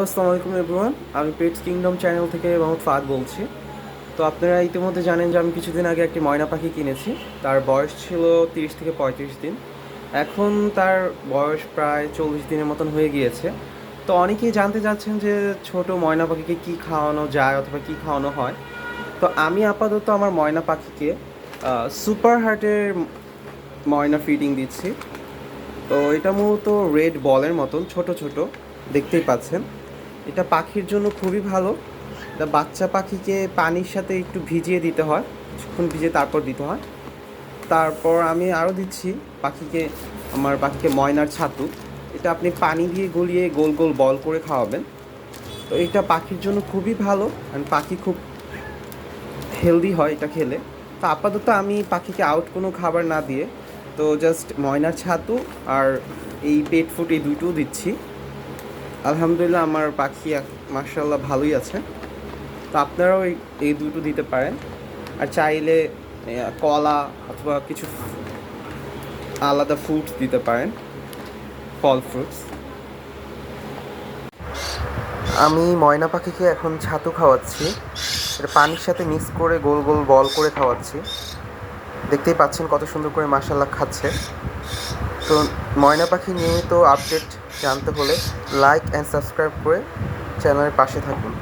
আসসালামু আলাইকুম এভরিওয়ান, আমি পেটস কিংডম চ্যানেল থেকে মোহাম্মদ ফাহাদ বলছি। তো আপনারা ইতিমধ্যে জানেন যে আমি কিছুদিন আগে একটি ময়না পাখি কিনেছি। তার বয়স ছিল 30 থেকে 35 দিন। এখন তার বয়স প্রায় 40 দিনের মতন হয়ে গিয়েছে। তো অনেকেই জানতে চাচ্ছেন যে ছোট ময়না পাখিকে কী খাওয়ানো যায় অথবা কী খাওয়ানো হয়। তো আমি আপাতত আমার ময়না পাখিকে সুপার হার্টের ময়না ফিডিং দিচ্ছি। তো এটা মূলত রেড বলের মতন ছোট ছোট, দেখতেই পাচ্ছেন। এটা পাখির জন্য খুবই ভালো। এটা বাচ্চা পাখিকে পানির সাথে একটু ভিজিয়ে দিতে হয়, কিছুক্ষণ ভিজিয়ে তারপর দিতে হয়। তারপর আমি আরও দিচ্ছি আমার পাখিকে ময়নার ছাতু। এটা আপনি পানি দিয়ে গলিয়ে গোল গোল বল করে খাওয়াবেন। তো এটা পাখির জন্য খুবই ভালো, আর পাখি খুব হেলদি হয় এটা খেলে। তো আপাতত আমি পাখিকে আউট কোনো খাবার না দিয়ে তো জাস্ট ময়নার ছাতু আর এই পেট ফুড এই দুটোও দিচ্ছি। আলহামদুলিল্লাহ আমার পাখি মাশাআল্লাহ ভালোই আছে। তো আপনারাও এই দুটো দিতে পারেন। আর চাইলে কলা অথবা কিছু আলাদা ফ্রুটস দিতে পারেন, ফল ফ্রুটস। আমি ময়না পাখিকে এখন ছাতু খাওয়াচ্ছি। এটা পানির সাথে মিক্স করে গোল গোল বল করে খাওয়াচ্ছি। দেখতেই পাচ্ছেন কত সুন্দর করে মাশাআল্লাহ খাচ্ছে। তো ময়না পাখির নিয়মিত আপডেট জানতে হলে লাইক অ্যান্ড সাবস্ক্রাইব করে চ্যানেলের পাশে থাকুন।